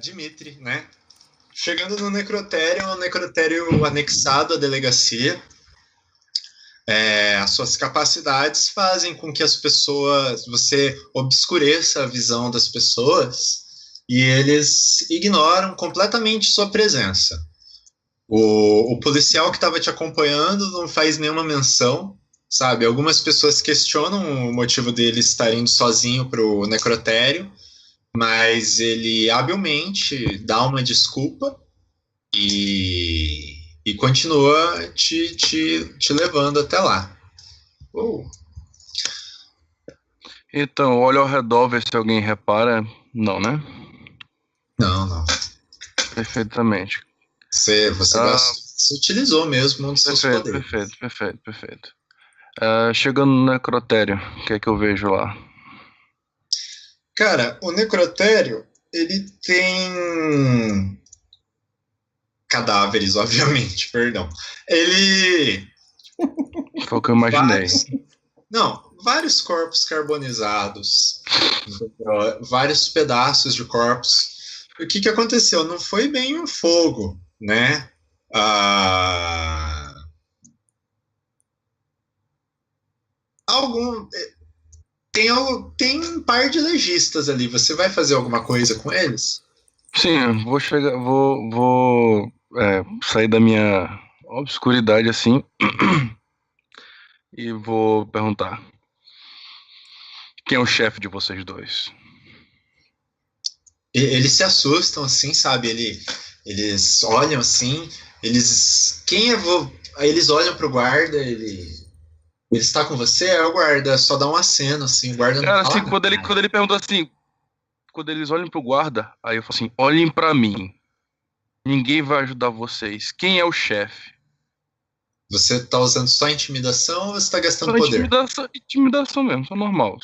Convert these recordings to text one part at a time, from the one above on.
Dimitri, né? Chegando no necrotério, um necrotério anexado à delegacia. As suas capacidades fazem com que as pessoas, você obscureça a visão das pessoas e eles ignoram completamente sua presença. O policial que estava te acompanhando não faz nenhuma menção, sabe? Algumas pessoas questionam o motivo dele estar indo sozinho para o necrotério, mas ele habilmente dá uma desculpa e continua te levando até lá. Oh. Então, olha ao redor, ver se alguém repara. Não, né? Não. Perfeitamente. Você utilizou mesmo um dos seus poderes. Perfeito. Chegando no necrotério, o que é que eu vejo lá? Cara, o necrotério, ele tem cadáveres, obviamente, perdão. Ele... Foi o que eu imaginei. Vários corpos carbonizados, vários pedaços de corpos. O que aconteceu? Não foi bem um fogo, né? Tem um par de legistas ali. Você vai fazer alguma coisa com eles? Sim, vou sair da minha obscuridade assim e vou perguntar: quem é o chefe de vocês dois? Eles se assustam, assim, sabe? Eles olham assim, eles olham pro guarda, ele está com você? Aí o guarda só dá um aceno, assim, o guarda não Cara, fala assim, quando ele perguntou assim, quando eles olham pro guarda, aí eu falo assim: olhem pra mim. Ninguém vai ajudar vocês. Quem é o chefe? Você tá usando só intimidação ou você tá gastando Só poder? intimidação mesmo, só normal.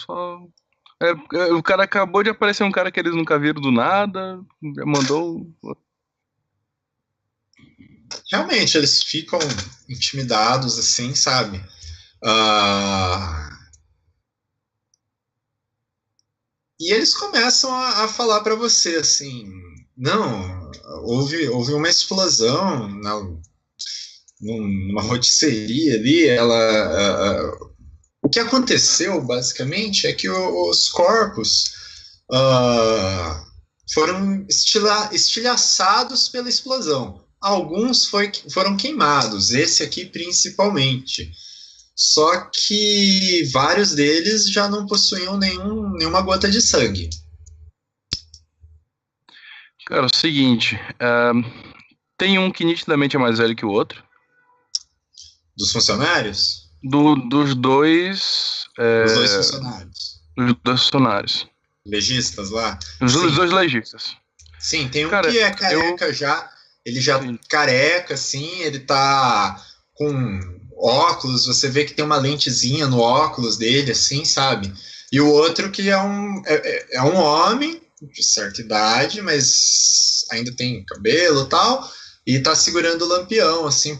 O cara acabou de aparecer um cara que eles nunca viram do nada, mandou. Realmente, eles ficam intimidados, assim, sabe? E eles começam a falar para você, assim, não, houve uma explosão numa rotisserie ali, o que aconteceu, basicamente, é que os corpos foram estilhaçados pela explosão. Alguns foram queimados, esse aqui principalmente. Só que vários deles já não possuíam nenhuma gota de sangue. Cara, é o seguinte: tem um que nitidamente é mais velho que o outro. Dos funcionários? Dos dois. Dos dois funcionários. Dos dois funcionários. Legistas lá? Os Sim. dois legistas. Sim, tem um Cara, que é careca já. Ele já careca, assim, ele tá com óculos, você vê que tem uma lentezinha no óculos dele, assim, sabe? E o outro que é um homem de certa idade, mas ainda tem cabelo e tal, e tá segurando o lampião, assim,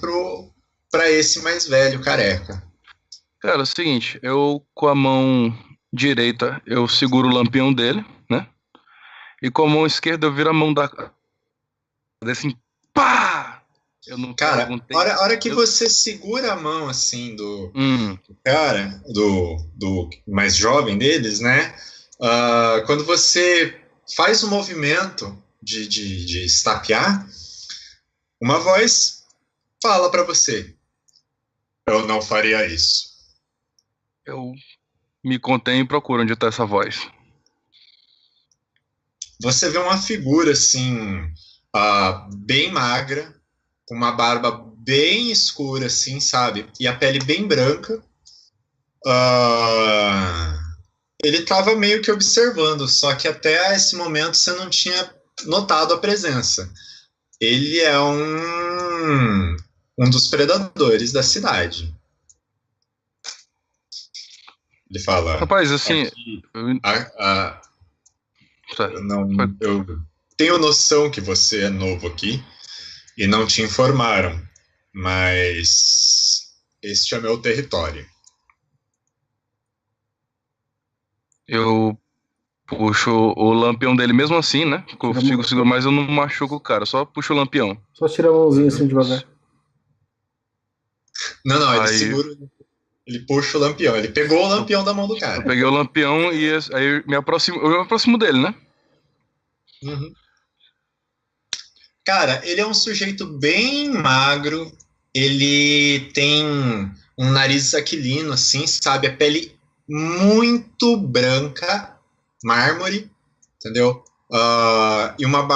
pra esse mais velho, careca. Cara, é o seguinte: eu com a mão direita eu seguro o lampião dele, né? E com a mão esquerda eu viro a mão da. Assim, pá! Eu não Cara, perguntei. a hora que você segura a mão, assim, do cara, do mais jovem deles, né? Quando você faz o movimento de estapear, uma voz fala para você: eu não faria isso. Eu me contenho e procuro onde tá essa voz. Você vê uma figura, assim, bem magra, com uma barba bem escura, assim, sabe? E a pele bem branca. Ele estava meio que observando, só que até esse momento você não tinha notado a presença. Ele é um dos predadores da cidade. Ele fala: Rapaz, assim. eu tenho noção que você é novo aqui e não te informaram, mas este é meu território. Eu Puxo o lampião dele mesmo assim, né? Eu Tira a consigo mão. segurar, mas eu não machuco o cara, só puxo o lampião. Só tira a mãozinha assim devagar. Não, ele Aí segura, ele puxa o lampião. Ele pegou o eu, lampião da mão do eu cara. peguei o lampião e aí eu me aproximo dele, né? Uhum. Cara, ele é um sujeito bem magro. Ele tem um nariz aquilino, assim, sabe? A pele muito branca, mármore, entendeu? E uma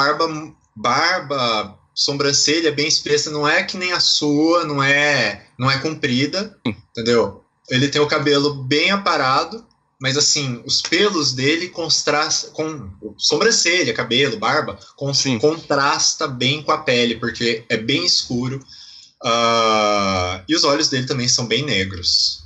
sobrancelha bem espessa, não é que nem a sua, não é comprida, entendeu? Ele tem o cabelo bem aparado, mas assim, os pelos dele com sobrancelha, cabelo, barba, Sim. contrasta bem com a pele, porque é bem escuro. E os olhos dele também são bem negros.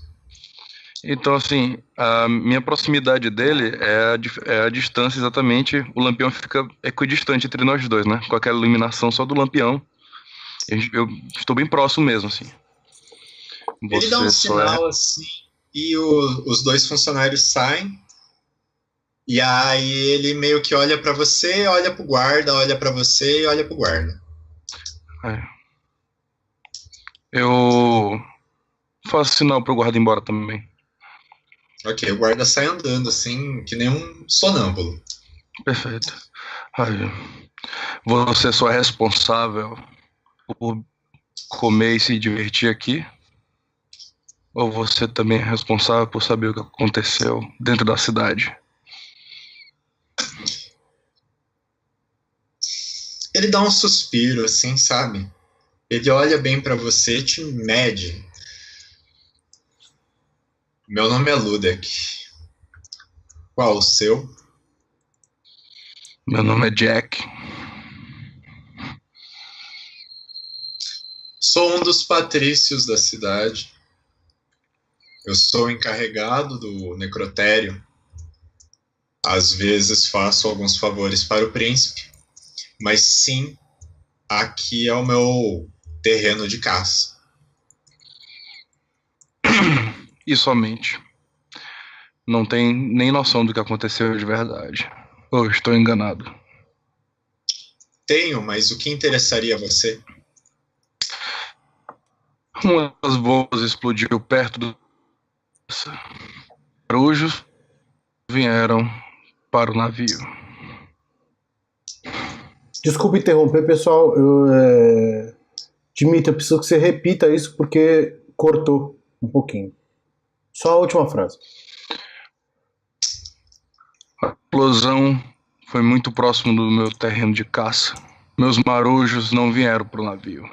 Então, assim, a minha proximidade dele é a distância exatamente. O lampião fica equidistante entre nós dois, né? Com aquela iluminação só do lampião. Eu estou bem próximo mesmo, assim. Ele dá um Você só é. sinal assim, e os dois funcionários saem. E aí ele meio que olha pra você, olha pro guarda, olha pra você e olha pro guarda. Eu faço sinal pro guarda ir embora também. Ok, o guarda sai andando assim, que nem um sonâmbulo. Perfeito. Aí, você só é responsável por comer e se divertir aqui? Ou você também é responsável por saber o que aconteceu dentro da cidade? Ele dá um suspiro assim, sabe? Ele olha bem pra você e te mede. Meu nome é Ludek. Qual o seu? Meu nome é Jack. Sou um dos patrícios da cidade. Eu sou encarregado do necrotério. Às vezes faço alguns favores para o príncipe, mas sim, aqui é o meu terreno de caça. E somente. Não tem nem noção do que aconteceu de verdade. Ou estou enganado? Tenho, mas o que interessaria a você? Uma das bombas explodiu perto do. Marujos vieram para o navio. Desculpa interromper, pessoal. Dimitri, eu preciso que você repita isso porque cortou um pouquinho. Só a última frase. A explosão foi muito próximo do meu terreno de caça. Meus marujos não vieram para o navio.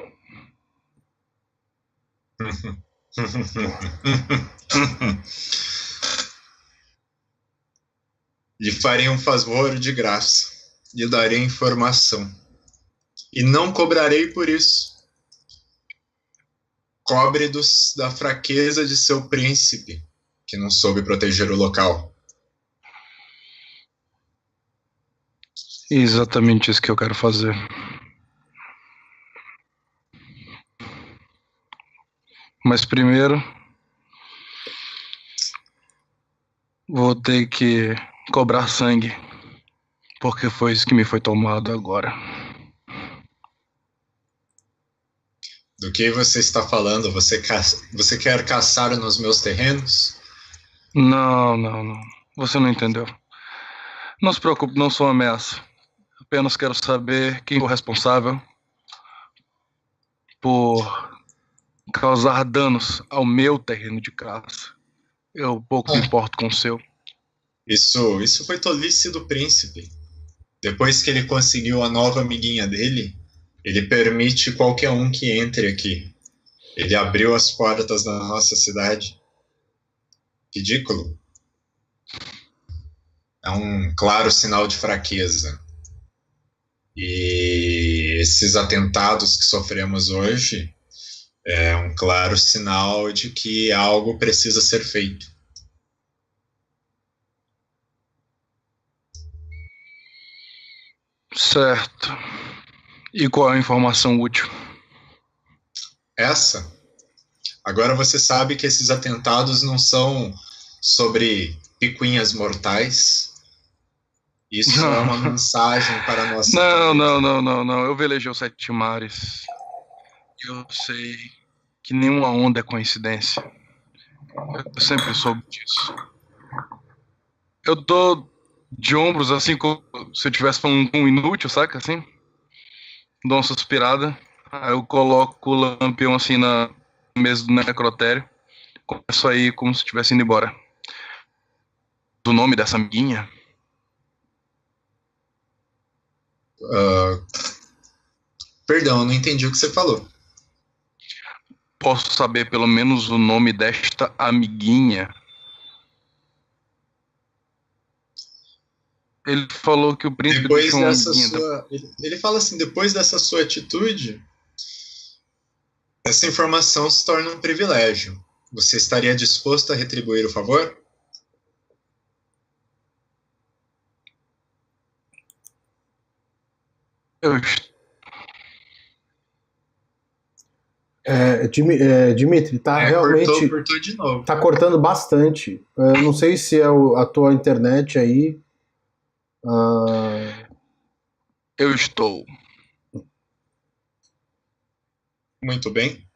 Lhe farei um favor de graça. Lhe darei informação. E não cobrarei por isso. Cobre da fraqueza de seu príncipe, que não soube proteger o local. Exatamente isso que eu quero fazer. Mas primeiro, vou ter que cobrar sangue, porque foi isso que me foi tomado agora. Do que você está falando? Você quer caçar nos meus terrenos? Não. Você não entendeu. Não se preocupe, não sou uma ameaça. Apenas quero saber quem foi responsável por causar danos ao meu terreno de caça. Eu pouco me importo com o seu. Isso foi tolice do príncipe. Depois que ele conseguiu a nova amiguinha dele, ele permite qualquer um que entre aqui. Ele abriu as portas da nossa cidade. Ridículo. É um claro sinal de fraqueza. E esses atentados que sofremos hoje é um claro sinal de que algo precisa ser feito. Certo. E qual é a informação útil? Essa? Agora você sabe que esses atentados não são sobre picuinhas mortais. Isso é uma mensagem para a nossa Não. Eu velejei os sete mares. Eu sei que nenhuma onda é coincidência. Eu sempre soube disso. Eu tô de ombros, assim, como se eu tivesse falando com um inútil, saca? Assim. Dou uma suspirada. Aí eu coloco o lampião assim na mesa do necrotério. Começo aí como se estivesse indo embora. Do nome dessa amiguinha? Perdão, eu não entendi o que você falou. Posso saber pelo menos o nome desta amiguinha? Ele falou que o príncipe Depois deixou uma dessa amiguinha. sua. Ele fala assim: depois dessa sua atitude, essa informação se torna um privilégio. Você estaria disposto a retribuir o favor? Eu Dimitri, tá realmente. Cortou de novo. Tá cortando bastante. Eu não sei se é a tua internet aí. Eu estou. Muito bem.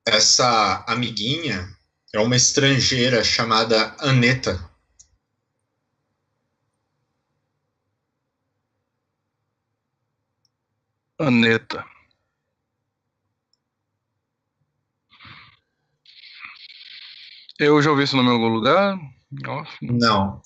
Essa amiguinha é uma estrangeira chamada Aneta. Aneta. Eu já ouvi esse nome em algum lugar? Nossa. Não.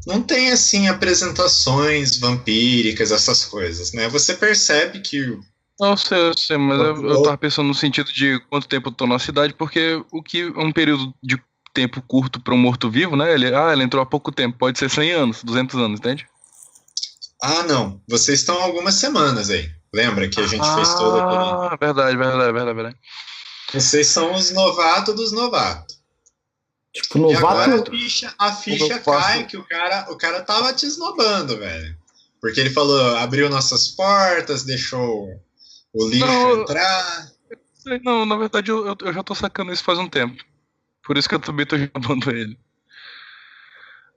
Não tem, assim, apresentações vampíricas, essas coisas, né? Você percebe que... Eu sei, mas eu tava pensando no sentido de quanto tempo eu tô na cidade, porque o que é um período de tempo curto para um morto-vivo, né? Ele entrou há pouco tempo, pode ser 100 anos, 200 anos, entende? Ah, não. Vocês estão há algumas semanas aí. Lembra que a gente fez todo aquele... Ah, verdade. Vocês são os novatos dos novatos. Tipo, E agora novato. a ficha cai que o cara tava te esnobando, velho. Porque ele falou, abriu nossas portas, deixou o lixo entrar. Não, na verdade eu já tô sacando isso faz um tempo. Por isso que eu também tô chamando ele.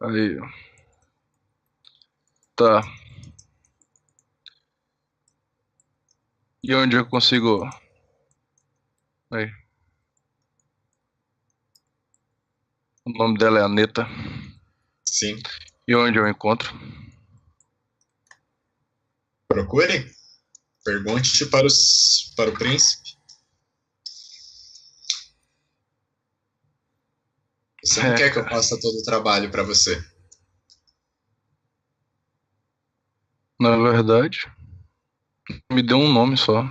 Aí. Tá. E onde eu consigo... Aí. O nome dela é Aneta. Sim. E onde eu encontro? Procure. Pergunte para o príncipe. Você não quer que eu faça todo o trabalho para você. Na verdade, me deu um nome só.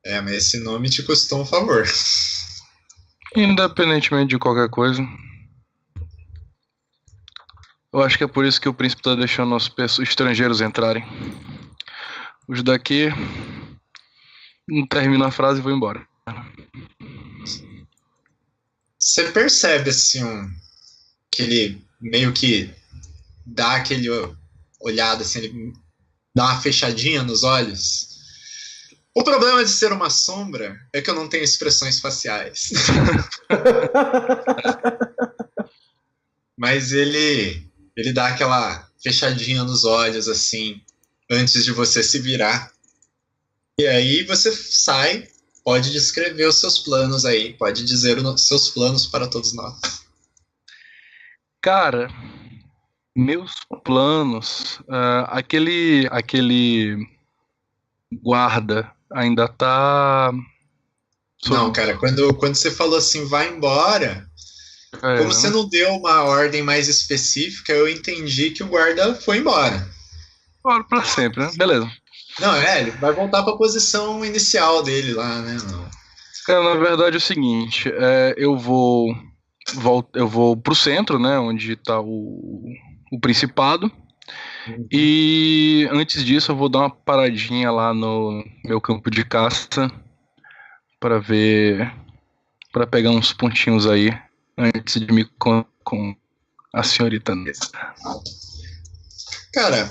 Mas esse nome te custou um favor. Independentemente de qualquer coisa. Eu acho que é por isso que o príncipe tá deixando os estrangeiros entrarem. Os daqui não termina a frase e vou embora. Você percebe assim que ele meio que dá aquele olhada assim, ele dá uma fechadinha nos olhos. O problema de ser uma sombra é que eu não tenho expressões faciais. Mas ele dá aquela fechadinha nos olhos assim, antes de você se virar. E aí você sai, pode descrever os seus planos aí, pode dizer os seus planos para todos nós. Cara, meus planos, aquele guarda ainda tá... Não, cara, quando você falou assim, vai embora, como você não deu uma ordem mais específica, eu entendi que o guarda foi embora. Bora pra sempre, né? Beleza. Não, ele vai voltar pra posição inicial dele lá, né? Não. Cara, na verdade é o seguinte, eu vou pro centro, né, onde tá o Principado. E antes disso eu vou dar uma paradinha lá no meu campo de caça para pegar uns pontinhos aí antes de me com a senhorita Nessa. Cara,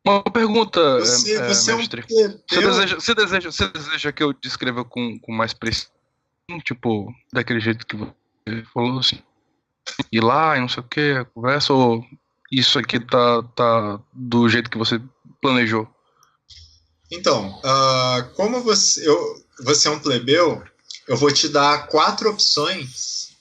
Uma pergunta, Você é um mestre. plebeu. Você deseja que eu descreva com mais precisão, tipo, daquele jeito que você falou, assim, ir lá e não sei o que, a conversa, ou isso aqui tá do jeito que você planejou? Então, como você é um plebeu, eu vou te dar 4 opções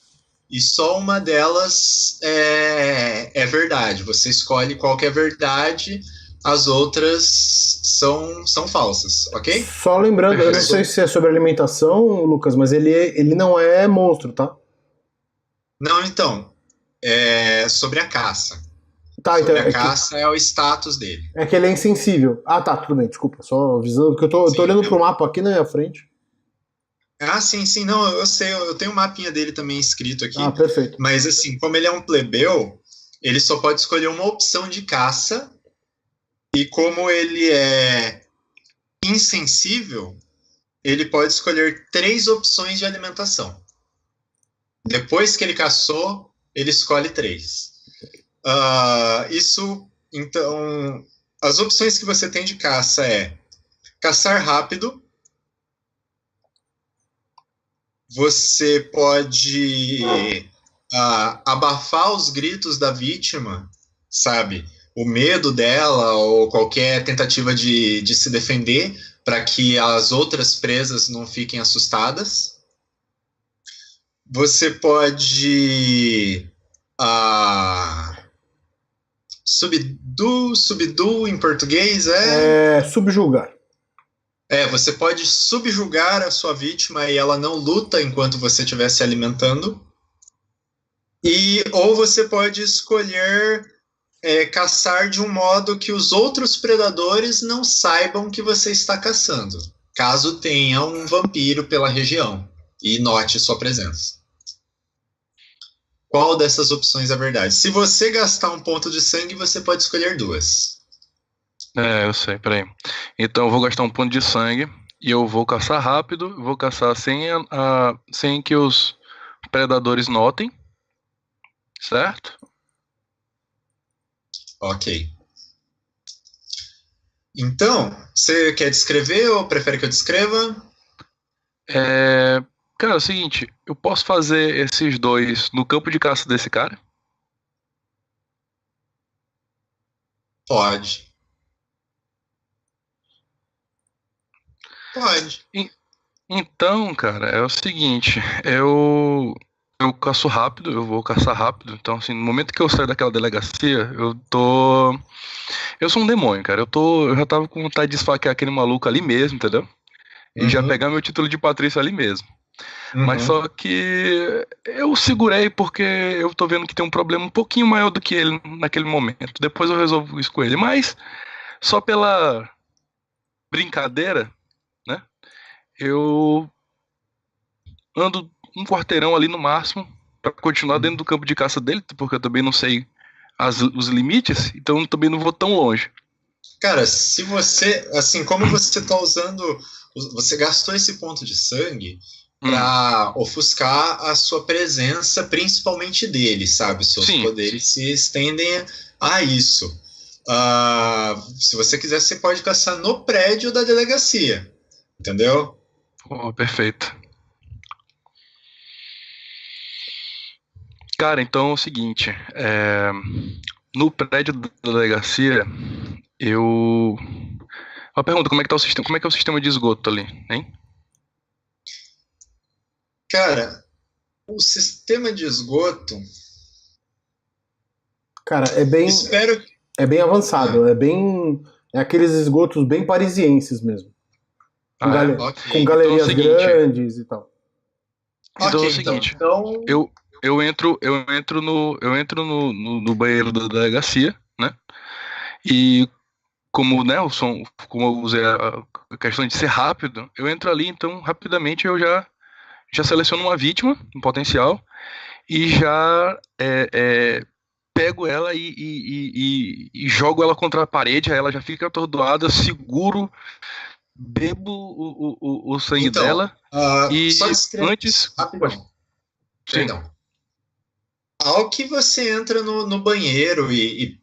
e só uma delas é verdade. Você escolhe qual que é verdade, as outras são falsas, ok? Só lembrando, eu não sei Perfeito. se é sobre alimentação, Lucas, mas ele não é monstro, tá? Não, então, é sobre a caça. Tá, então Sobre a caça é o status dele. é que ele é insensível. Ah, tá, tudo bem, desculpa. Só avisando, porque eu tô Sim, olhando pro mapa aqui na minha frente. sim, não, eu sei, eu tenho um mapinha dele também escrito Ah, aqui, perfeito. mas assim, como ele é um plebeu, ele só pode escolher uma opção de caça, e como ele é insensível, ele pode escolher 3 opções de alimentação. Depois que ele caçou, ele escolhe 3. Então, as opções que você tem de caça é caçar rápido, você pode abafar os gritos da vítima, sabe? O medo dela ou qualquer tentativa de se defender para que as outras presas não fiquem assustadas. Você pode subdue em português Subjugar. Você pode subjugar a sua vítima e ela não luta enquanto você estiver se alimentando. Ou você pode escolher caçar de um modo que os outros predadores não saibam que você está caçando, caso tenha um vampiro pela região e note sua presença. Qual dessas opções é verdade? Se você gastar um ponto de sangue, você pode escolher 2. Eu sei, peraí. Então eu vou gastar um ponto de sangue e eu vou caçar rápido, vou caçar sem que os predadores notem, certo? Ok. Então, você quer descrever ou prefere que eu descreva? Cara, é o seguinte, eu posso fazer esses 2 no campo de caça desse cara? Pode. Pode. Então, cara, é o seguinte, eu caço rápido, eu vou caçar rápido. Então, assim, no momento que eu saio daquela delegacia, eu sou um demônio, cara. Eu já tava com vontade de esfaquear aquele maluco ali mesmo, entendeu? E já pegar meu título de patrício ali mesmo. Mas só que eu segurei porque eu tô vendo que tem um problema um pouquinho maior do que ele naquele momento. Depois eu resolvo isso com ele. Mas só pela brincadeira, né? Eu ando um quarteirão ali no máximo pra continuar dentro do campo de caça dele, porque eu também não sei os limites, então eu também não vou tão longe. Cara, se você, assim, como você tá usando, você gastou esse ponto de sangue para ofuscar a sua presença, principalmente dele, sabe? Seus Sim. poderes se estendem a isso. Se você quiser, você pode caçar no prédio da delegacia, entendeu? Oh, perfeito. Cara, então é o seguinte, no prédio da delegacia, Uma pergunta, como é que tá o sistema? Como é que é o sistema de esgoto ali, hein? Cara, o sistema de esgoto. Cara, Espero. é bem avançado, é aqueles esgotos bem parisienses mesmo. Com, Ok. com galerias Então é o seguinte, grandes e tal. Então é o seguinte, eu entro no banheiro da delegacia, né? E como, né, como eu usei a questão de ser rápido, eu entro ali, então rapidamente eu já seleciono uma vítima, um potencial, e já pego ela e jogo ela contra a parede, aí ela já fica atordoada, seguro, bebo o sangue dela, e só escreve antes... rapidão. Sim. Ao que você entra no banheiro e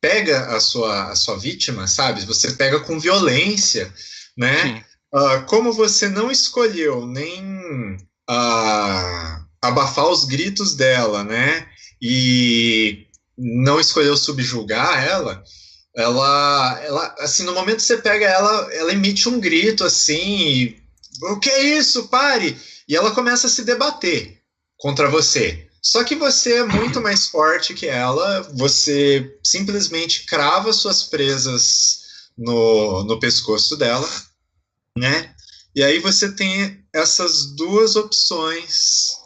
pega a sua vítima, sabe? Você pega com violência, né? Sim. Como você não escolheu nem abafar os gritos dela, né? E não escolheu subjugar ela, assim, no momento que você pega ela emite um grito, assim, o que é isso? Pare! E ela começa a se debater contra você. Só que você é muito mais forte que ela, você simplesmente crava suas presas no pescoço dela, né? E aí você tem essas duas opções.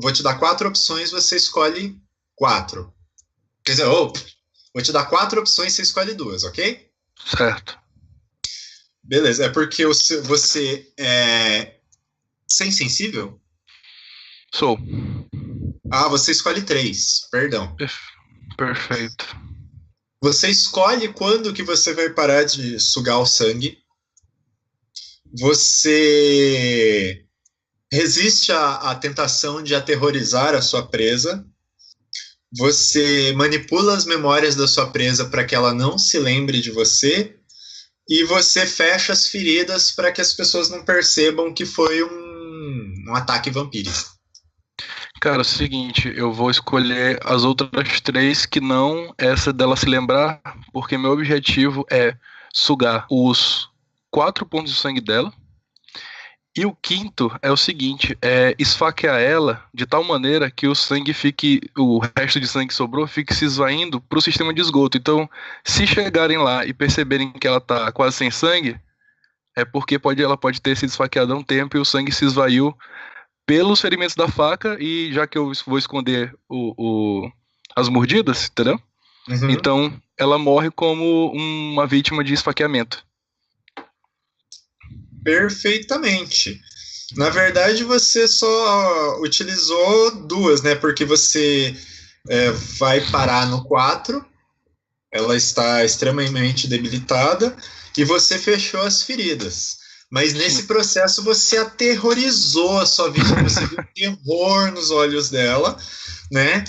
Vou te dar 4 opções, você escolhe 4. Quer dizer, vou te dar 4 opções, você escolhe 2, ok? Certo. Beleza, é porque você é sensível? Sou. Você escolhe 3, perdão. Perfeito. Você escolhe quando que você vai parar de sugar o sangue. Você resiste à tentação de aterrorizar a sua presa. Você manipula as memórias da sua presa para que ela não se lembre de você. E você fecha as feridas para que as pessoas não percebam que foi um ataque vampírico. Cara, é o seguinte, eu vou escolher as outras 3 que não essa dela se lembrar, porque meu objetivo é sugar os 4 pontos de sangue dela. E o quinto é o seguinte, é esfaquear ela de tal maneira que o resto de sangue que sobrou fique se esvaindo pro sistema de esgoto. Então, se chegarem lá e perceberem que ela tá quase sem sangue, é porque ela pode ter sido esfaqueada há um tempo e o sangue se esvaiu pelos ferimentos da faca, e já que eu vou esconder as mordidas, entendeu? Uhum. Então, ela morre como uma vítima de esfaqueamento. Perfeitamente. Na verdade, você só utilizou 2, né? Porque você vai parar no 4, ela está extremamente debilitada, e você fechou as feridas. Mas nesse processo você aterrorizou a sua vítima, você viu terror nos olhos dela, né?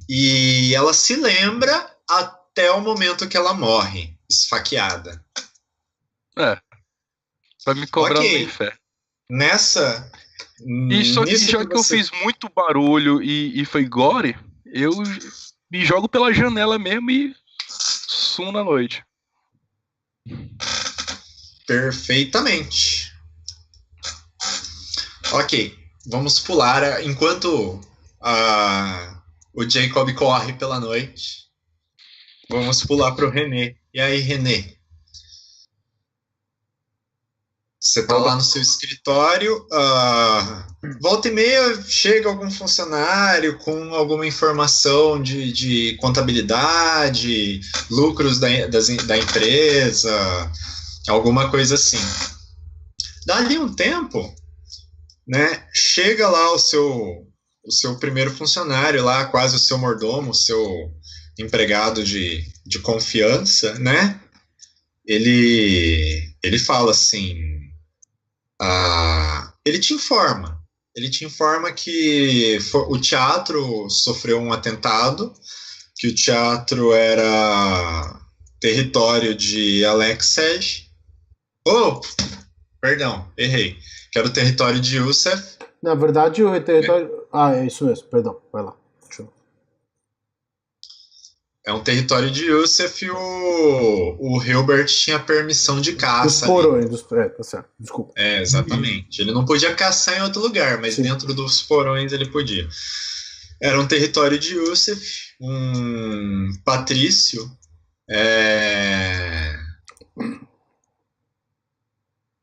E ela se lembra até o momento que ela morre, esfaqueada. Vai me cobrar no inferno. E já que eu fiz muito barulho e foi gore, eu me jogo pela janela mesmo e sumo na noite. Perfeitamente. Ok, vamos pular enquanto o Jacob corre pela noite. Vamos pular para o René. E aí, René? Você está lá no seu escritório, volta e meia chega algum funcionário com alguma informação de contabilidade, lucros da empresa, alguma coisa assim. Dali um tempo, né, chega lá o seu primeiro funcionário lá, quase o seu mordomo, o seu empregado de confiança, né? Ele fala assim, ele te informa que o teatro sofreu um atentado, que o teatro era território de Alexej. Perdão, errei. Que era o território de Yusef. Na verdade, o território... é isso mesmo, perdão, vai lá. É um território de Yusef, e o Hilbert tinha permissão de caça. Dos porões, tá certo, desculpa. Exatamente. Ele não podia caçar em outro lugar, mas sim, dentro dos porões ele podia. Era um território de Yusef, um patrício,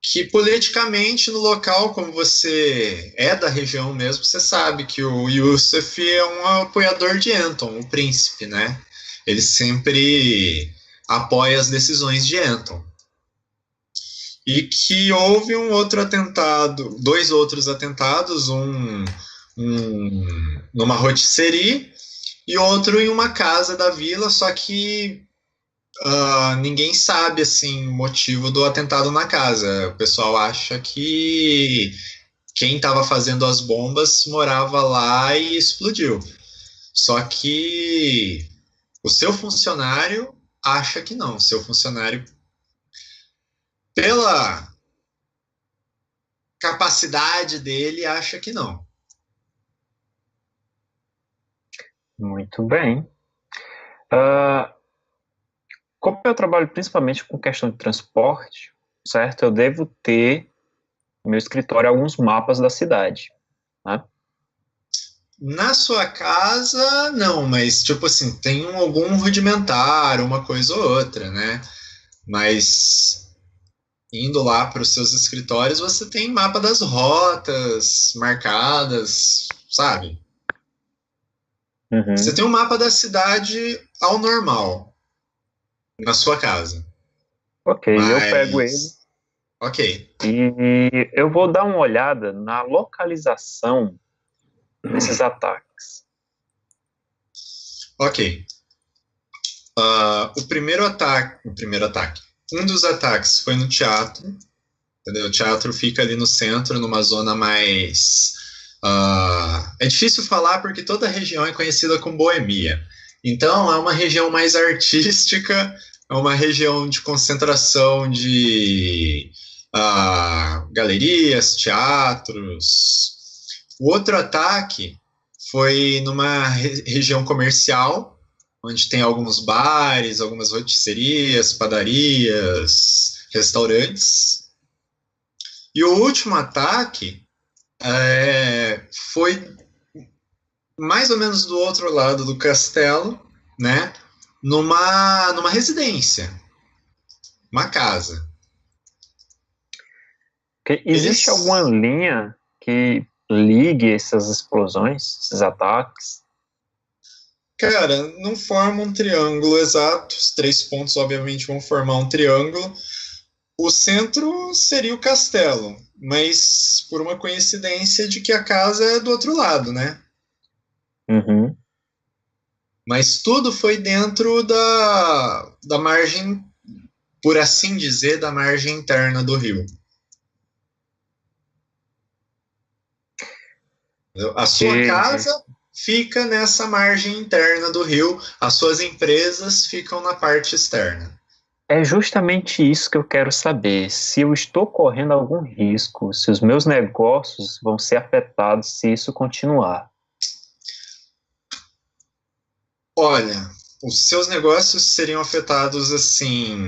que politicamente no local, como você é da região mesmo, você sabe que o Yusef é um apoiador de Anton, o príncipe, né? Ele sempre apoia as decisões de Anton. E que houve um outro atentado, 2 outros atentados, um numa rotisserie e outro em uma casa da vila, só que ninguém sabe assim, o motivo do atentado na casa. O pessoal acha que quem estava fazendo as bombas morava lá e explodiu. Só que O seu funcionário acha que não. O seu funcionário, pela capacidade dele, acha que não. Muito bem. Como eu trabalho principalmente com questão de transporte, certo? Eu devo ter no meu escritório alguns mapas da cidade, né? Na sua casa, não, mas tipo assim, tem algum rudimentar, uma coisa ou outra, né? Mas indo lá para os seus escritórios, você tem mapa das rotas marcadas, sabe? Uhum. Você tem um mapa da cidade ao normal na sua casa. Ok, Mas... eu pego ele Ok. e eu vou dar uma olhada na localização desses ataques. Ok. O primeiro ataque. Um dos ataques foi no teatro. Entendeu? O teatro fica ali no centro, numa zona mais. É difícil falar porque toda a região é conhecida como Boemia. Então, é uma região mais artística, é uma região de concentração de galerias, teatros. O outro ataque foi numa região comercial, onde tem alguns bares, algumas rotisserias, padarias, restaurantes. E o último ataque foi mais ou menos do outro lado do castelo, né? Numa residência, uma casa. Existe alguma linha que ligue essas explosões, esses ataques? Cara, não forma um triângulo exato. Os 3 pontos, obviamente, vão formar um triângulo. O centro seria o castelo, mas por uma coincidência de que a casa é do outro lado, né? Uhum. Mas tudo foi dentro da margem, por assim dizer, da margem interna do rio. A sua casa fica nessa margem interna do rio, as suas empresas ficam na parte externa. É justamente isso que eu quero saber, se eu estou correndo algum risco, se os meus negócios vão ser afetados se isso continuar. Olha, os seus negócios seriam afetados assim,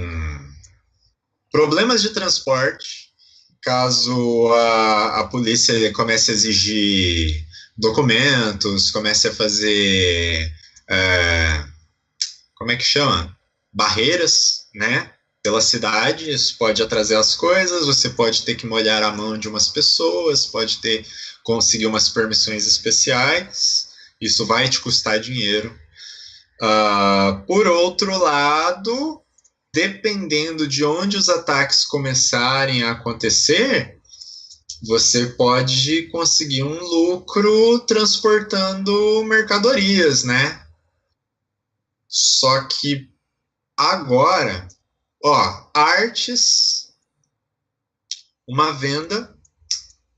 problemas de transporte, caso a polícia comece a exigir documentos, comece a fazer, como é que chama? Barreiras, né? Pela cidade, isso pode atrasar as coisas, você pode ter que molhar a mão de umas pessoas, pode conseguir umas permissões especiais, isso vai te custar dinheiro. Por outro lado, dependendo de onde os ataques começarem a acontecer, você pode conseguir um lucro transportando mercadorias, né? Só que agora, artes, uma venda,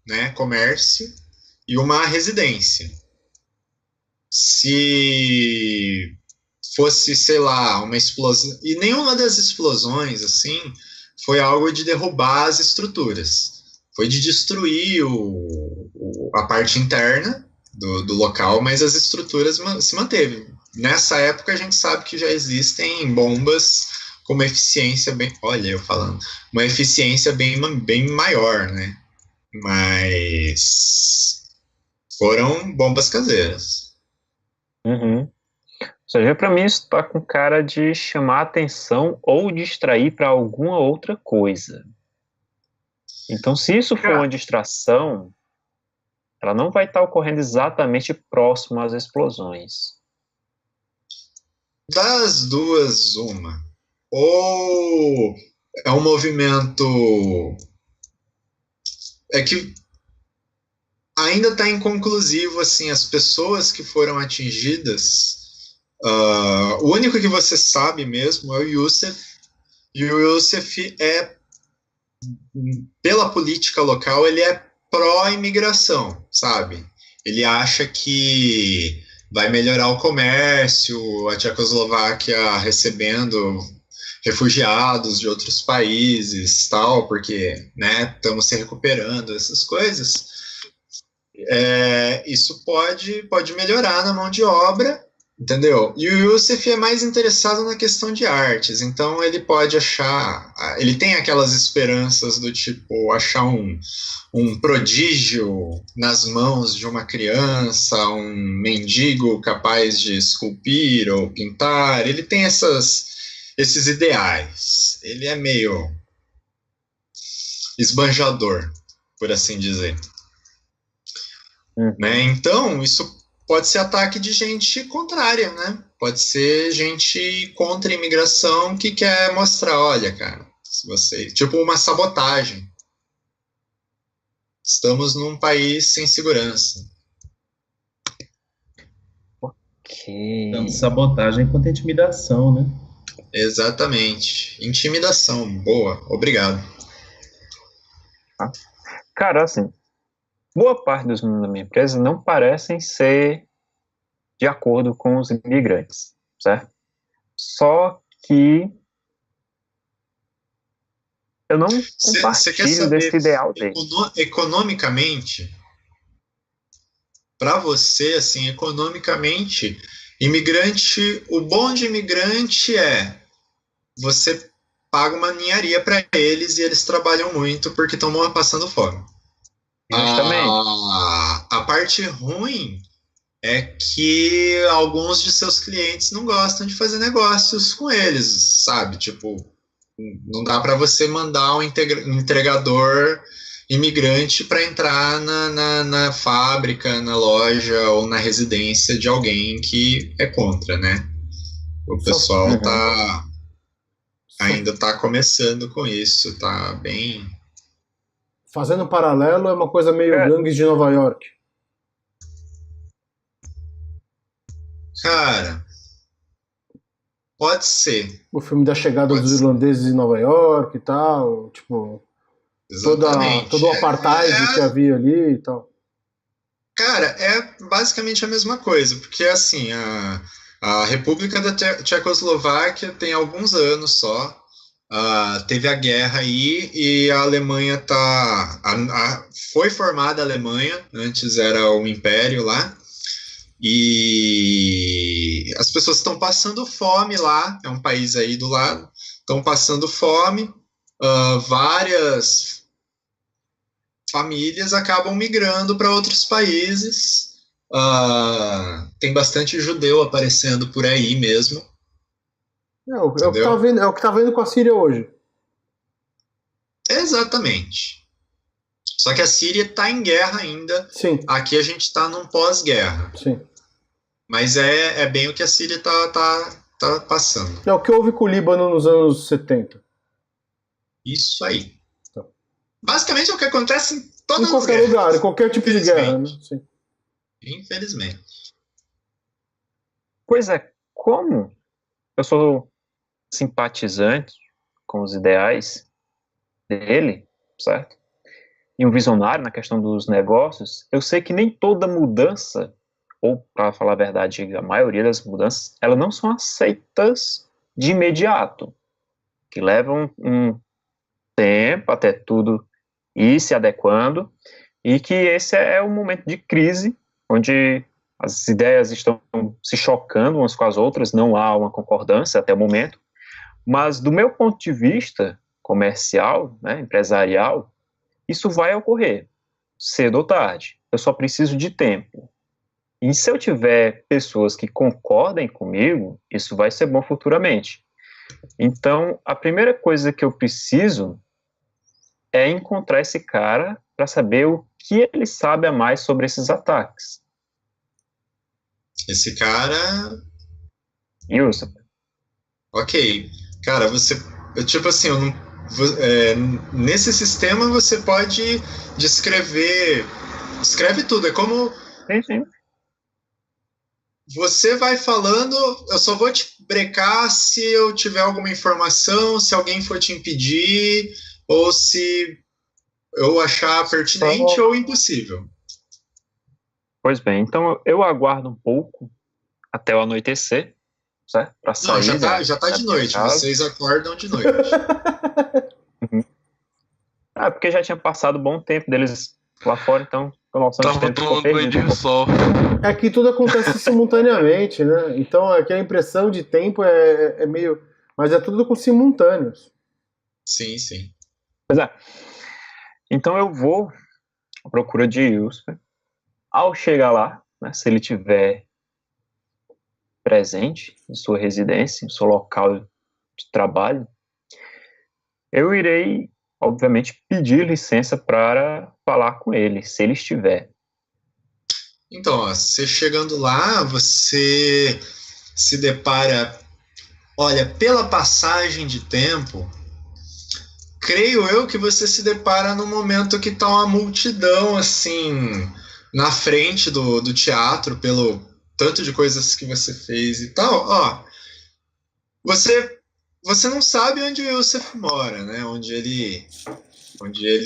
né, comércio e uma residência. Se fosse, sei lá, uma explosão, e nenhuma das explosões, assim, foi algo de derrubar as estruturas, foi de destruir a parte interna do local, mas as estruturas se manteve. Nessa época a gente sabe que já existem bombas com uma eficiência bem, olha eu falando, uma eficiência bem maior, né? Mas foram bombas caseiras. Uhum. Ou seja, para mim isso está com cara de chamar atenção ou distrair para alguma outra coisa. Então, se isso for uma distração, ela não vai estar ocorrendo exatamente próximo às explosões. Das duas, uma. Ou é um movimento... É que ainda está inconclusivo, assim, as pessoas que foram atingidas... o único que você sabe mesmo é o Youssef, e o Youssef pela política local, ele é pró-imigração, sabe? Ele acha que vai melhorar o comércio, a Tchecoslováquia recebendo refugiados de outros países, tal, porque, né, estamos se recuperando, essas coisas. Isso pode melhorar na mão de obra, entendeu? E o Youssef é mais interessado na questão de artes, então ele pode achar, ele tem aquelas esperanças do tipo, achar um prodígio nas mãos de uma criança, um mendigo capaz de esculpir ou pintar, ele tem esses ideais, ele é meio esbanjador, por assim dizer. Né? Então, isso pode ser ataque de gente contrária, né? Pode ser gente contra a imigração que quer mostrar, olha, cara, se você, tipo uma sabotagem. Estamos num país sem segurança. Tanto sabotagem quanto intimidação, né? Exatamente. Intimidação. Boa. Obrigado. Cara, assim, boa parte dos membros da minha empresa não parecem ser de acordo com os imigrantes, certo? Só que eu não compartilho desse ideal dele. Economicamente, para você, assim, economicamente, imigrante, o bom de imigrante é você paga uma ninharia para eles e eles trabalham muito porque estão passando fome. A parte ruim é que alguns de seus clientes não gostam de fazer negócios com eles, sabe? Tipo, não dá para você mandar um entregador imigrante para entrar na fábrica, na loja ou na residência de alguém que é contra, né? O pessoal ainda tá começando com isso, tá bem... Fazendo um paralelo, é uma coisa meio Gangues de Nova York. Cara, pode ser. O filme da chegada dos irlandeses em Nova York e tal, tipo... Todo o apartheid que havia ali e tal. Cara, é basicamente a mesma coisa, porque assim, a República da Tchecoslováquia tem alguns anos só, teve a guerra aí e a Alemanha foi formada a Alemanha, antes era o Império lá, e as pessoas estão passando fome lá, é um país aí do lado, estão passando fome, várias famílias acabam migrando para outros países. Tem bastante judeu aparecendo por aí mesmo. É o que tá vendo com a Síria hoje. Exatamente. Só que a Síria está em guerra ainda. Sim. Aqui a gente está num pós-guerra. Sim. Mas é bem o que a Síria tá passando. É o que houve com o Líbano nos anos 70. Isso aí. Basicamente é o que acontece em todas as guerras. Em qualquer lugar, em qualquer tipo de guerra, né? Sim. Infelizmente. Pois é, como eu sou simpatizante com os ideais dele, certo? E um visionário na questão dos negócios, eu sei que nem toda mudança, ou para falar a verdade, a maioria das mudanças, elas não são aceitas de imediato, que levam um tempo até tudo ir se adequando, e que esse é um momento de crise, onde as ideias estão se chocando umas com as outras, não há uma concordância até o momento, mas do meu ponto de vista comercial, né, empresarial, isso vai ocorrer, cedo ou tarde, eu só preciso de tempo. E se eu tiver pessoas que concordem comigo, isso vai ser bom futuramente. Então, a primeira coisa que eu preciso é encontrar esse cara para saber o que ele sabe a mais sobre esses ataques. Esse cara... Wilson. Ok. Cara, você... Tipo assim, eu não... nesse sistema você pode descrever... Escreve tudo, é como... Sim. Você vai falando, eu só vou te brecar se eu tiver alguma informação, se alguém for te impedir, ou se eu achar pertinente ou impossível. Pois bem, então eu aguardo um pouco até o anoitecer, certo? Pra sair. Não, já tá de noite, vocês acordam de noite. Uhum. Porque já tinha passado bom tempo deles lá fora, então a noção de tempo ficou perdido. É que tudo acontece simultaneamente, né? Então aqui a impressão de tempo é meio... Mas é tudo com simultâneos. Sim, sim. Pois é. Então eu vou à procura de Yusuf. Ao chegar lá, né, se ele tiver presente em sua residência, em seu local de trabalho, eu irei, obviamente, pedir licença para falar com ele, se ele estiver. Então, ó, você chegando lá, você se depara, olha, pela passagem de tempo, creio eu que você se depara no momento que tá uma multidão, assim, na frente do teatro, pelo tanto de coisas que você fez e tal. Ó, você não sabe onde o Yusuf mora, né? Onde ele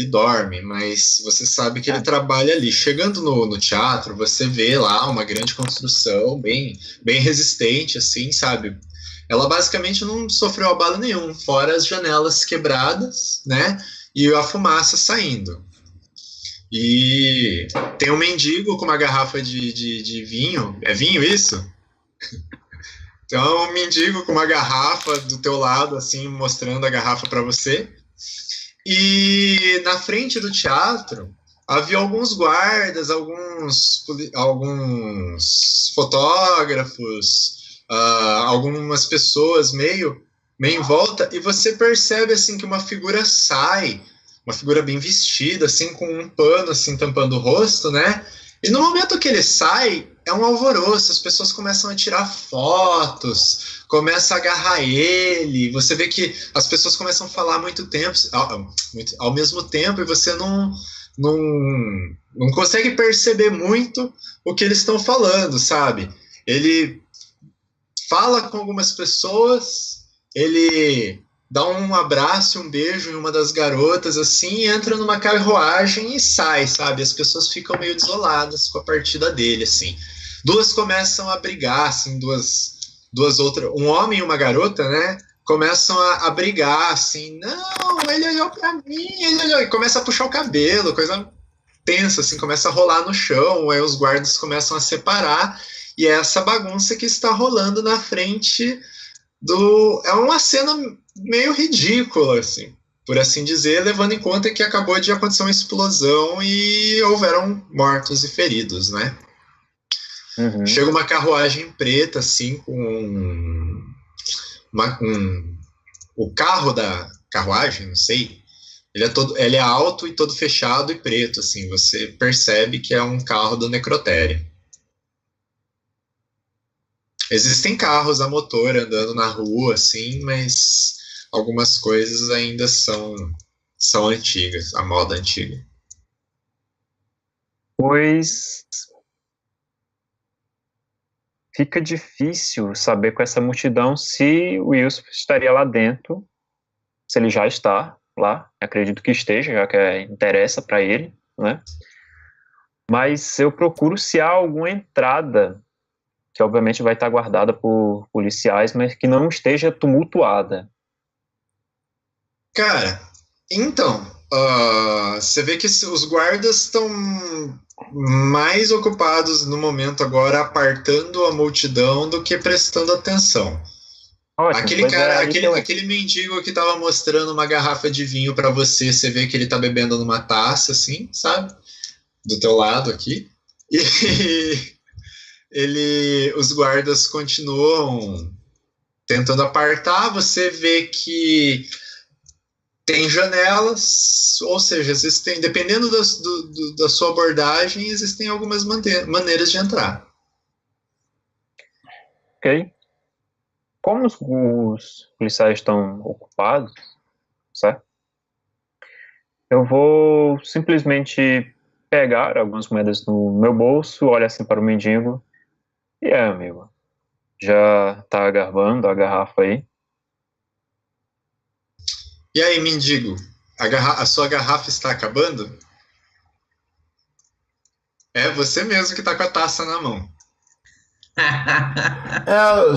dorme, mas você sabe que ele trabalha ali. Chegando no teatro, você vê lá uma grande construção, bem resistente, assim, sabe? Ela basicamente não sofreu abalo nenhum, fora as janelas quebradas, né? E a fumaça saindo. E tem um mendigo com uma garrafa de vinho. É vinho isso? Então, um mendigo com uma garrafa do teu lado, assim, mostrando a garrafa para você. E na frente do teatro havia alguns guardas, alguns fotógrafos, algumas pessoas meio em volta, e você percebe assim que uma figura sai, uma figura bem vestida, assim, com um pano assim tampando o rosto, né? E no momento que ele sai, é um alvoroço, as pessoas começam a tirar fotos, começam a agarrar ele, você vê que as pessoas começam a falar ao mesmo tempo, e você não consegue perceber muito o que eles estão falando, sabe? Ele fala com algumas pessoas, ele dá um abraço, um beijo em uma das garotas, assim, entra numa carruagem e sai, sabe? As pessoas ficam meio desoladas com a partida dele, assim. Duas começam a brigar, assim, duas outras, um homem e uma garota, né? Começam a brigar, assim, não, ele olhou pra mim, e começa a puxar o cabelo, coisa tensa, assim, começa a rolar no chão, aí os guardas começam a separar, e é essa bagunça que está rolando na frente é uma cena meio ridícula, assim, por assim dizer, levando em conta que acabou de acontecer uma explosão e houveram mortos e feridos, né? Uhum. Chega uma carruagem preta, assim, com o carro da carruagem, não sei, ele é alto e todo fechado e preto, assim, você percebe que é um carro do necrotério. Existem carros a motor andando na rua, assim, mas algumas coisas ainda são antigas, a moda antiga. Pois fica difícil saber com essa multidão se o Wilson estaria lá dentro, se ele já está lá, acredito que esteja, já que interessa para ele, né? Mas eu procuro se há alguma entrada, que obviamente vai estar guardada por policiais, mas que não esteja tumultuada. Cara, então, você vê que os guardas estão mais ocupados no momento agora apartando a multidão do que prestando atenção. Ótimo, aquele mendigo que tava mostrando uma garrafa de vinho para você vê que ele tá bebendo numa taça, assim, sabe? Do teu lado aqui. E os guardas continuam tentando apartar, você vê que tem janelas, ou seja, dependendo da sua abordagem, existem algumas maneiras de entrar. Ok. Como os policiais estão ocupados, certo? Eu vou simplesmente pegar algumas moedas no meu bolso, olhar assim para o mendigo. E amigo, já tá garbando a garrafa aí? E aí, mendigo, a sua garrafa está acabando? É você mesmo que tá com a taça na mão. Eu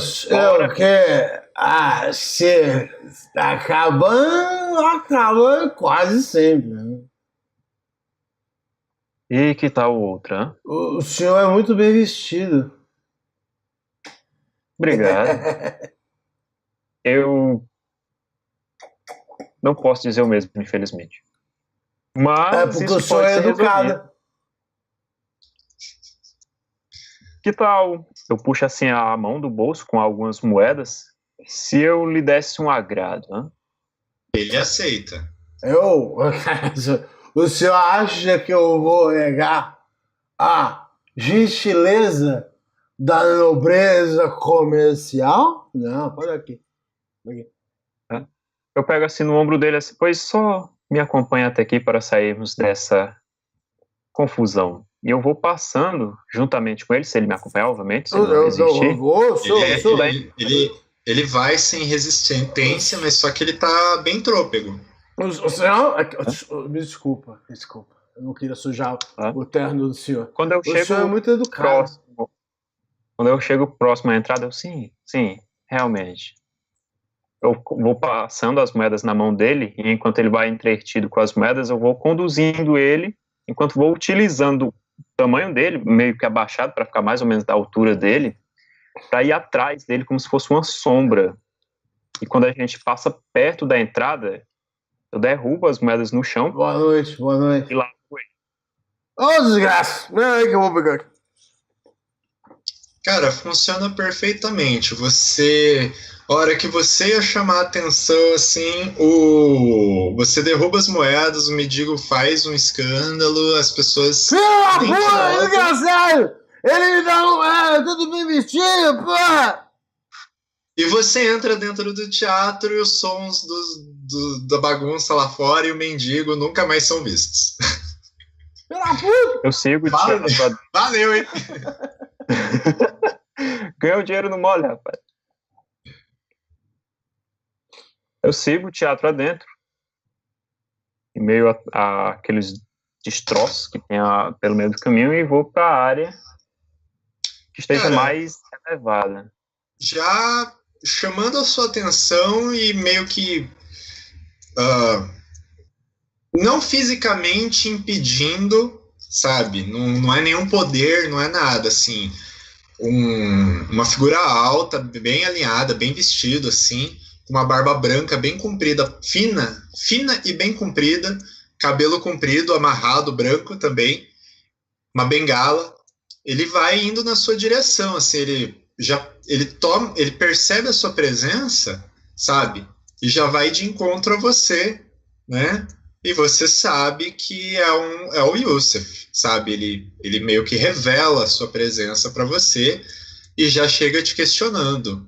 que se acaba quase sempre. Né? E que tal outra? O senhor é muito bem vestido. Obrigado. Eu não posso dizer o mesmo, infelizmente. Mas porque isso o senhor pode é ser educado. resolvido. Que tal eu puxo assim a mão do bolso com algumas moedas, se eu lhe desse um agrado, né? Ele aceita. O senhor acha que eu vou negar a gentileza da nobreza comercial? Não, pode aqui. Eu pego assim no ombro dele assim, pois só me acompanha até aqui para sairmos dessa confusão. E eu vou passando juntamente com ele, se ele me acompanhar, obviamente, se ele não resistir. Ele vai sem resistência, mas só que ele tá bem trôpego. O senhor... Me desculpa. Eu não queria sujar o terno do senhor. Quando eu chego senhor é muito educado. Quando eu chego próximo à entrada, eu sim, realmente. Eu vou passando as moedas na mão dele, e enquanto ele vai entretido com as moedas, eu vou conduzindo ele, enquanto vou utilizando o tamanho dele, meio que abaixado, para ficar mais ou menos da altura dele, para ir atrás dele como se fosse uma sombra. E quando a gente passa perto da entrada, eu derrubo as moedas no chão. Boa noite. E lá foi. Ô, desgraça! Não é aí que eu vou pegar aqui. Cara, funciona perfeitamente. A hora que você ia chamar a atenção, assim, você derruba as moedas, o mendigo faz um escândalo, as pessoas... Filho da puta, desgraçado! Ele me dá moeda, tudo bem vestido, porra! E você entra dentro do teatro e os sons da bagunça lá fora e o mendigo nunca mais são vistos. Pela puta! Eu sigo o teatro. Valeu, hein? Ganhou dinheiro no mole, rapaz. Eu sigo o teatro adentro, em meio a aqueles destroços que tem pelo meio do caminho, e vou para a área que esteja mais elevada. Já chamando a sua atenção e meio que não fisicamente impedindo, sabe? Não é nenhum poder, não é nada, assim. Uma figura alta, bem alinhada, bem vestido, assim, com uma barba branca bem comprida, fina e bem comprida, cabelo comprido, amarrado, branco também, uma bengala. Ele vai indo na sua direção, assim, ele percebe a sua presença, sabe? E já vai de encontro a você, né? E você sabe que é o Yusuf, sabe? Ele meio que revela a sua presença para você e já chega te questionando.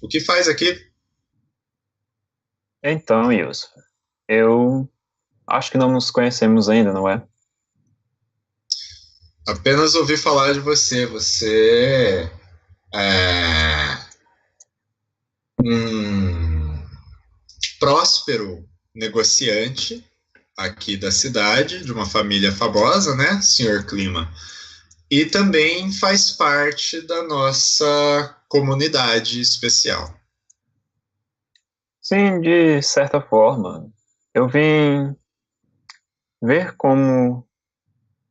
O que faz aqui? Então, Yusuf, eu acho que não nos conhecemos ainda, não é? Apenas ouvi falar de você. Você é um próspero negociante aqui da cidade, de uma família famosa, né, Senhor Clima? E também faz parte da nossa comunidade especial. Sim, de certa forma. Eu vim ver como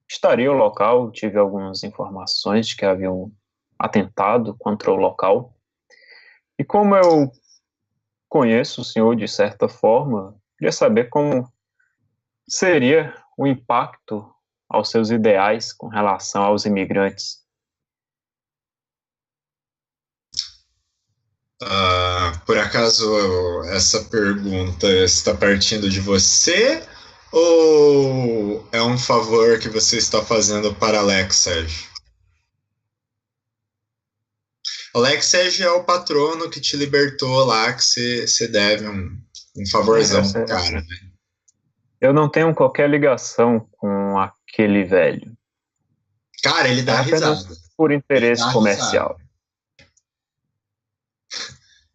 estaria o local, tive algumas informações de que havia um atentado contra o local. E como eu conheço o senhor de certa forma, queria saber como seria o impacto aos seus ideais com relação aos imigrantes. Por acaso essa pergunta está partindo de você ou é um favor que você está fazendo para Alex Sérgio? Alex Sérgio é o patrono que te libertou lá, que você deve um favorzão pro cara, né? Eu não tenho qualquer ligação com aquele velho. Cara, ele dá risada. Por interesse comercial.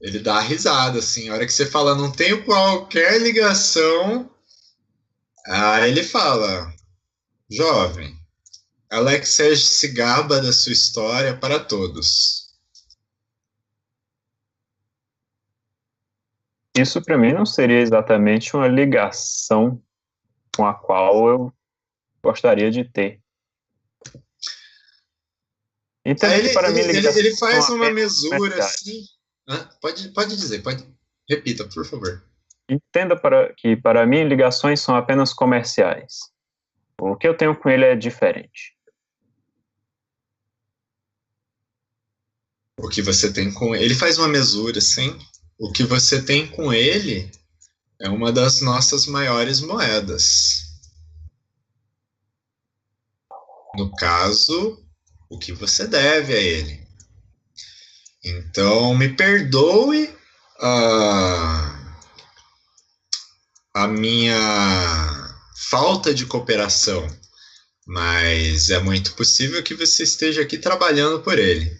Ele dá risada, assim. A hora que você fala, não tenho qualquer ligação, aí ele fala, jovem, Alexei se gaba da sua história para todos. Isso para mim não seria exatamente uma ligação com a qual eu gostaria de ter. Entendo que para mim ligações ele faz são uma apenas mesura comerciais. assim. Pode dizer, repita, por favor. Entenda que para mim ligações são apenas comerciais. O que eu tenho com ele é diferente. O que você tem com ele faz uma mesura, sim. O que você tem com ele é uma das nossas maiores moedas. No caso, o que você deve a ele. Então, me perdoe a minha falta de cooperação, mas é muito possível que você esteja aqui trabalhando por ele.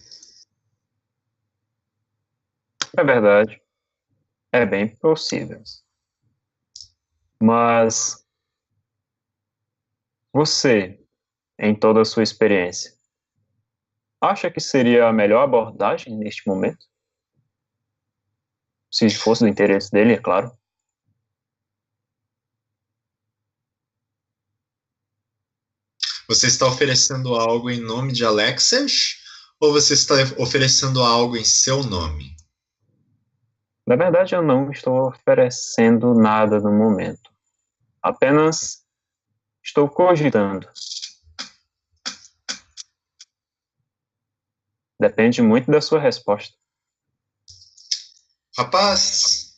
É verdade. É bem possível. Mas você, em toda a sua experiência, acha que seria a melhor abordagem neste momento? Se fosse do interesse dele, é claro. Você está oferecendo algo em nome de Alexas ou você está oferecendo algo em seu nome? Na verdade, eu não estou oferecendo nada no momento. Apenas estou cogitando. Depende muito da sua resposta. Rapaz,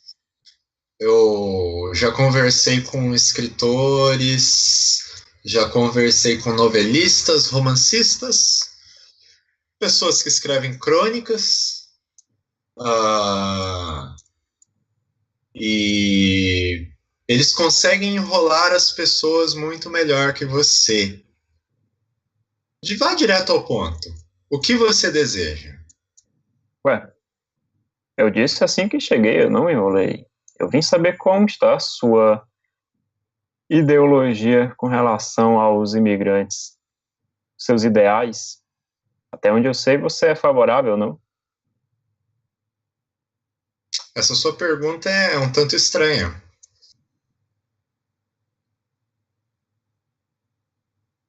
eu já conversei com escritores, já conversei com novelistas, romancistas, pessoas que escrevem crônicas, e eles conseguem enrolar as pessoas muito melhor que você. Vá direto ao ponto. O que você deseja? Ué, eu disse assim que cheguei, eu não enrolei. Eu vim saber como está a sua ideologia com relação aos imigrantes, seus ideais. Até onde eu sei, você é favorável, não? Essa sua pergunta é um tanto estranha.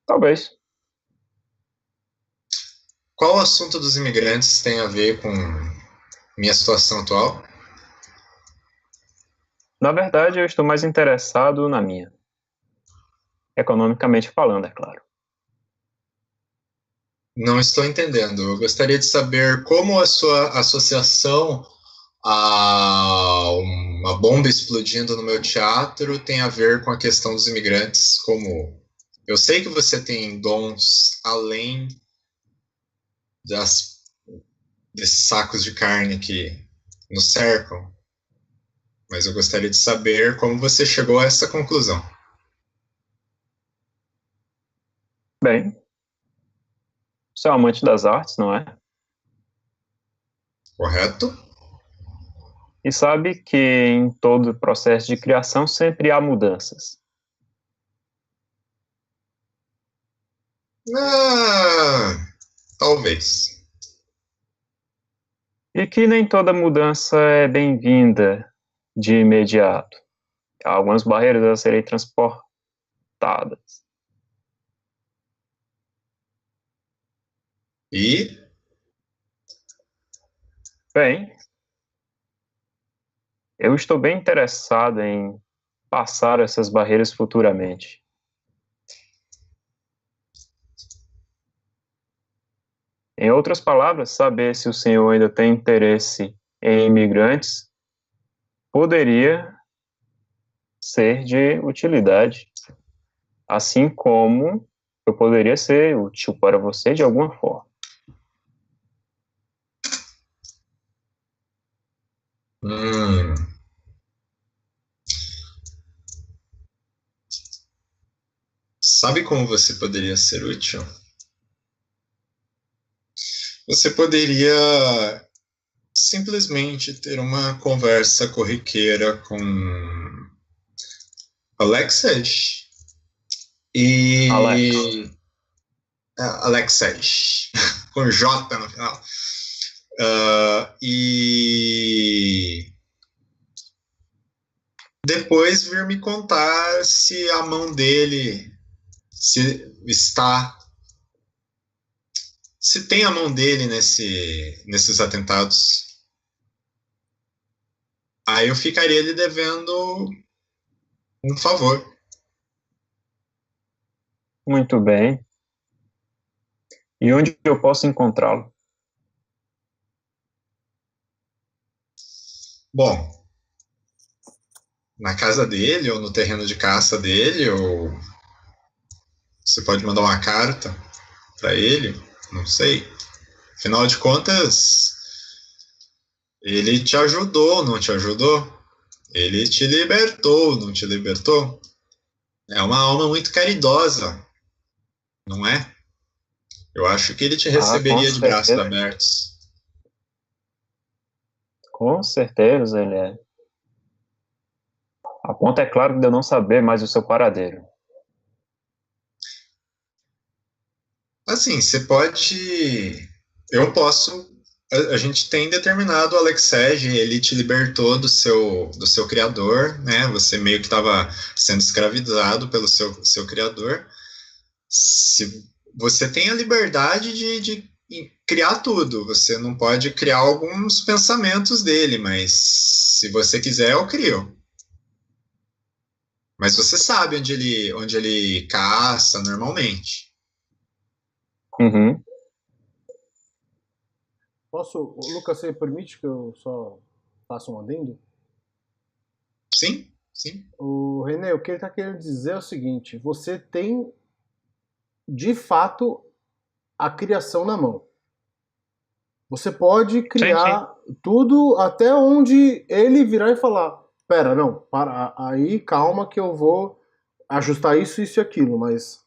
Talvez. Qual o assunto dos imigrantes tem a ver com minha situação atual? Na verdade, eu estou mais interessado na minha. Economicamente falando, é claro. Não estou entendendo. Eu gostaria de saber como a sua associação a uma bomba explodindo no meu teatro tem a ver com a questão dos imigrantes. Como eu sei que você tem dons além desses sacos de carne que nos cercam, mas eu gostaria de saber como você chegou a essa conclusão. Bem, você é um amante das artes, não é? Correto? E sabe que em todo processo de criação sempre há mudanças. Talvez. E que nem toda mudança é bem-vinda de imediato. Há algumas barreiras a serem transportadas. E Bem, eu estou bem interessado em passar essas barreiras futuramente. Em outras palavras, saber se o senhor ainda tem interesse em imigrantes poderia ser de utilidade, assim como eu poderia ser útil para você de alguma forma. Sabe como você poderia ser útil? Você poderia simplesmente ter uma conversa corriqueira com Alexei e Alex, Alexej, com J no final. E depois vir me contar se a mão dele se tem a mão dele nesses atentados. Aí eu ficaria lhe devendo um favor. Muito bem. E onde eu posso encontrá-lo? Bom, na casa dele, ou no terreno de caça dele, ou você pode mandar uma carta para ele, não sei. Afinal de contas, ele te ajudou, não te ajudou? Ele te libertou, não te libertou? É uma alma muito caridosa, não é? Eu acho que ele te receberia de braços abertos. Com certeza ele é. A ponto é claro de eu não saber mais o seu paradeiro. Assim, você pode... Eu posso... A gente tem determinado o Alexej, ele te libertou do seu criador, né? Você meio que estava sendo escravizado pelo seu criador. Você tem a liberdade de criar tudo. Você não pode criar alguns pensamentos dele, mas se você quiser, eu crio. Mas você sabe onde ele caça normalmente. Uhum. Lucas, você permite que eu só faça um adendo? Sim, sim. O René, o que ele está querendo dizer é o seguinte: você tem, de fato, a criação na mão. Você pode criar tudo até onde ele virar e falar: pera, não, para aí, calma que eu vou ajustar isso, isso e aquilo. Mas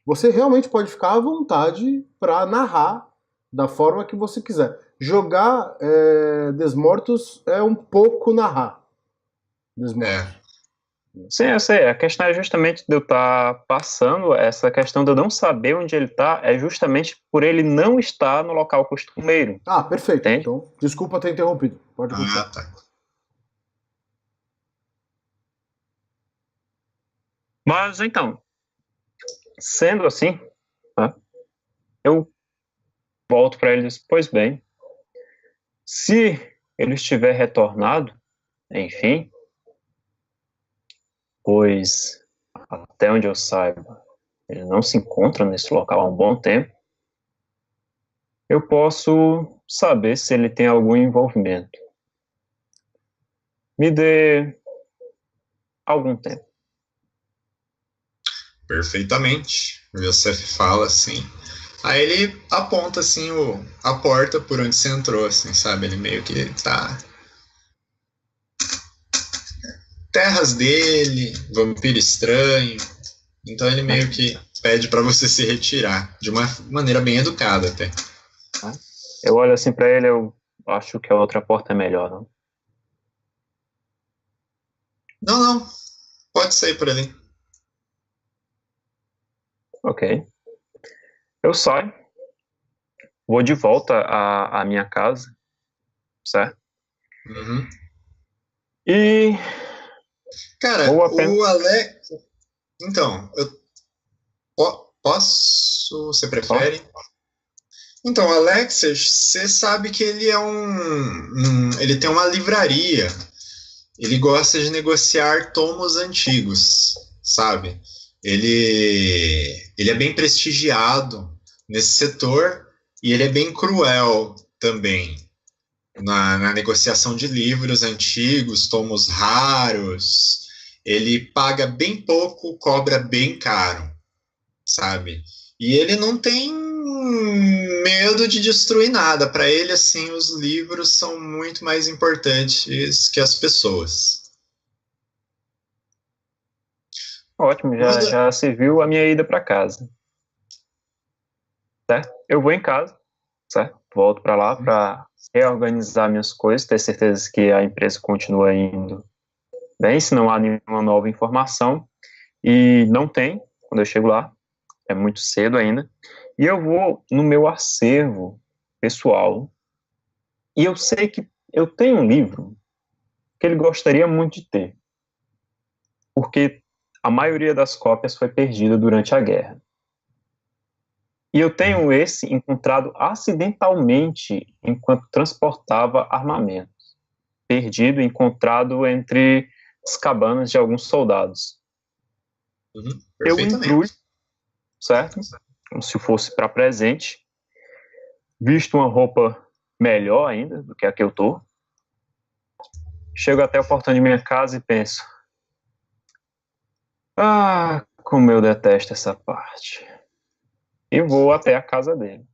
você realmente pode ficar à vontade para narrar da forma que você quiser. Jogar Desmortos é um pouco narrar Desmortos. Sim, eu sei. A questão é justamente de eu estar passando, essa questão de eu não saber onde ele está, é justamente por ele não estar no local costumeiro. Ah, perfeito. Entende? Então, desculpa ter interrompido. Pode continuar. Tá. Mas então, sendo assim, tá? Eu volto para ele e digo: pois bem, se ele estiver retornado, enfim, pois até onde eu saiba, ele não se encontra nesse local há um bom tempo, eu posso saber se ele tem algum envolvimento. Me dê algum tempo. Perfeitamente. O Yosef fala assim. Aí ele aponta assim a porta por onde você entrou, assim, sabe? Ele meio que tá... Terras dele, vampiro estranho. Então ele meio que pede pra você se retirar. De uma maneira bem educada até. Eu olho assim pra ele, eu acho que a outra porta é melhor, não? Não. Pode sair por ali. Ok. Eu saio, vou de volta à minha casa, certo? Uhum. E... Cara, o Alex... Então, posso... Você prefere? Então, o Alexis, você sabe que ele é ele tem uma livraria. Ele gosta de negociar tomos antigos, sabe? Ele é bem prestigiado nesse setor e ele é bem cruel também na negociação de livros antigos, tomos raros. Ele paga bem pouco, cobra bem caro, sabe? E ele não tem medo de destruir nada. Para ele, assim, os livros são muito mais importantes que as pessoas. Ótimo, já se viu a minha ida para casa. Certo? Eu vou em casa, certo? Volto para lá para reorganizar minhas coisas, ter certeza que a empresa continua indo bem, se não há nenhuma nova informação. E não tem, quando eu chego lá, é muito cedo ainda, e eu vou no meu acervo pessoal, e eu sei que eu tenho um livro que ele gostaria muito de ter, porque a maioria das cópias foi perdida durante a guerra. E eu tenho esse encontrado acidentalmente enquanto transportava armamentos, perdido, encontrado entre as cabanas de alguns soldados. Eu embrulho, certo? Como se fosse para presente, visto uma roupa melhor ainda do que a que eu tô. Chego até o portão de minha casa e penso: ah, como eu detesto essa parte. E vou até a casa dele.